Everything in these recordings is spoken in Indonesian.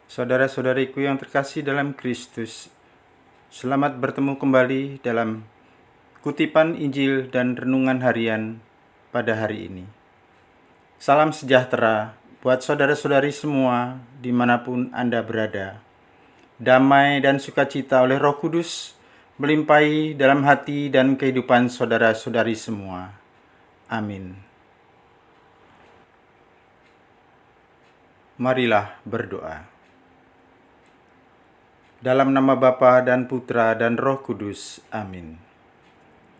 Saudara-saudariku yang terkasih dalam Kristus, selamat bertemu kembali dalam kutipan Injil dan renungan harian pada hari ini. Salam sejahtera buat saudara-saudari semua dimanapun Anda berada. Damai dan sukacita oleh Roh Kudus melimpahi dalam hati dan kehidupan saudara-saudari semua. Amin. Marilah berdoa. Dalam nama Bapa dan Putra dan Roh Kudus. Amin.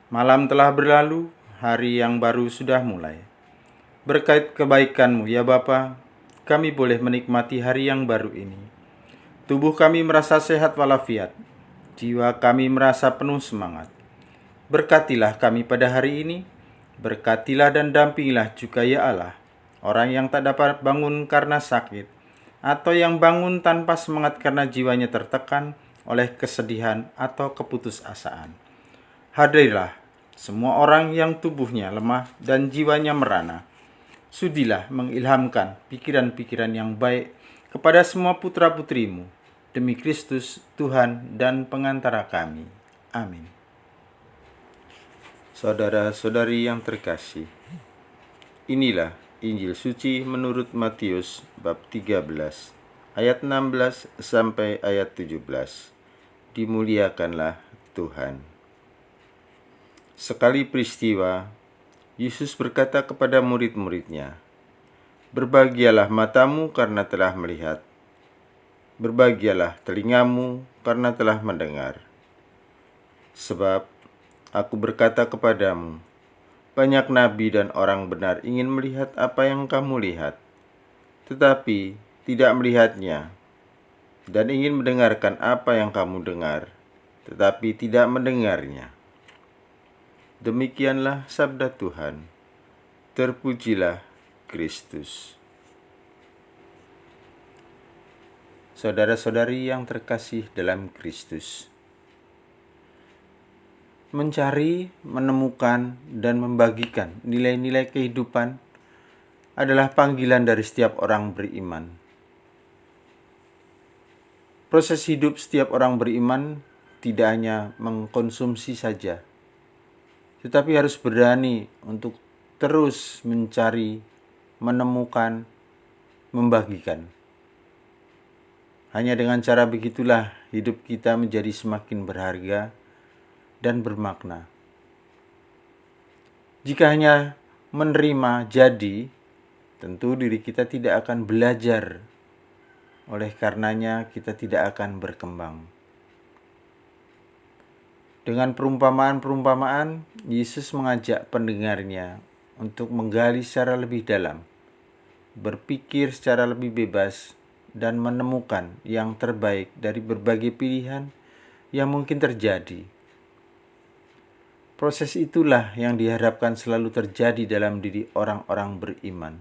Malam telah berlalu, hari yang baru sudah mulai. Berkat kebaikan-Mu ya Bapa, kami boleh menikmati hari yang baru ini. Tubuh kami merasa sehat walafiat, jiwa kami merasa penuh semangat. Berkatilah kami pada hari ini, berkatilah dan dampingilah juga ya Allah, orang yang tak dapat bangun karena sakit, atau yang bangun tanpa semangat karena jiwanya tertekan oleh kesedihan atau keputusasaan. Hadirlah semua orang yang tubuhnya lemah dan jiwanya merana. Sudilah mengilhamkan pikiran-pikiran yang baik kepada semua putra-putrimu, demi Kristus Tuhan dan pengantara kami. Amin. Saudara-saudari yang terkasih, inilah Injil suci menurut Matius bab 13 ayat 16 sampai ayat 17. Dimuliakanlah Tuhan. Sekali peristiwa, Yesus berkata kepada murid-muridnya, "Berbahagialah matamu karena telah melihat. Berbahagialah telingamu karena telah mendengar. Sebab aku berkata kepadamu, banyak nabi dan orang benar ingin melihat apa yang kamu lihat, tetapi tidak melihatnya, dan ingin mendengarkan apa yang kamu dengar, tetapi tidak mendengarnya." Demikianlah sabda Tuhan. Terpujilah Kristus. Saudara-saudari yang terkasih dalam Kristus, mencari, menemukan, dan membagikan nilai-nilai kehidupan adalah panggilan dari setiap orang beriman. Proses hidup setiap orang beriman tidak hanya mengkonsumsi saja, tetapi harus berani untuk terus mencari, menemukan, membagikan. Hanya dengan cara begitulah hidup kita menjadi semakin berharga dan bermakna. Jika hanya menerima jadi, tentu diri kita tidak akan belajar. Oleh karenanya kita tidak akan berkembang. Dengan perumpamaan-perumpamaan, Yesus mengajak pendengarnya untuk menggali secara lebih dalam, berpikir secara lebih bebas, dan menemukan yang terbaik dari berbagai pilihan yang mungkin terjadi. Proses itulah yang diharapkan selalu terjadi dalam diri orang-orang beriman.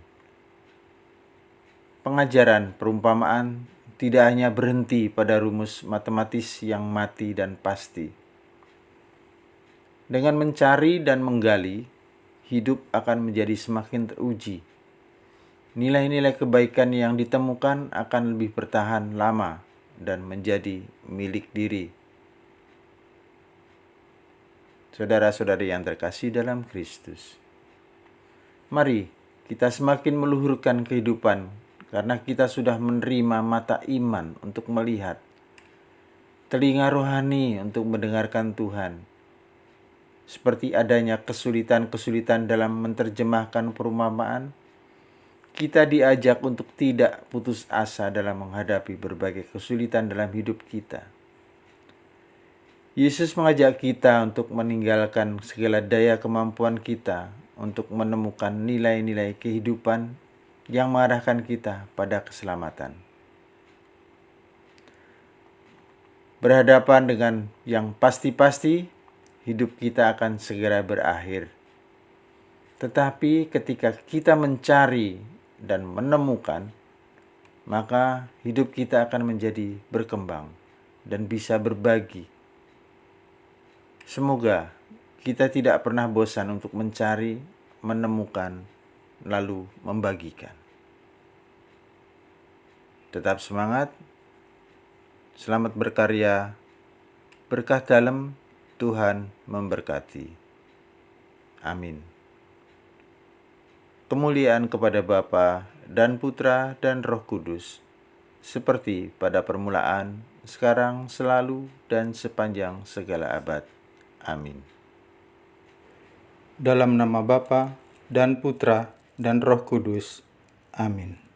Pengajaran perumpamaan tidak hanya berhenti pada rumus matematis yang mati dan pasti. Dengan mencari dan menggali, hidup akan menjadi semakin teruji. Nilai-nilai kebaikan yang ditemukan akan lebih bertahan lama dan menjadi milik diri. Saudara-saudari yang terkasih dalam Kristus, mari kita semakin meluhurkan kehidupan karena kita sudah menerima mata iman untuk melihat, telinga rohani untuk mendengarkan Tuhan. Seperti adanya kesulitan-kesulitan dalam menerjemahkan perumpamaan, kita diajak untuk tidak putus asa dalam menghadapi berbagai kesulitan dalam hidup kita. Yesus mengajak kita untuk meninggalkan segala daya kemampuan kita untuk menemukan nilai-nilai kehidupan yang mengarahkan kita pada keselamatan. Berhadapan dengan yang pasti-pasti, hidup kita akan segera berakhir. Tetapi ketika kita mencari dan menemukan, maka hidup kita akan menjadi berkembang dan bisa berbagi. Semoga kita tidak pernah bosan untuk mencari, menemukan, lalu membagikan. Tetap semangat, Selamat berkarya. Berkah dalam, Tuhan memberkati. Amin. Kemuliaan kepada Bapa dan Putra dan Roh Kudus, seperti pada permulaan, sekarang, selalu, dan sepanjang segala abad. Amin. Dalam nama Bapa dan Putra dan Roh Kudus. Amin.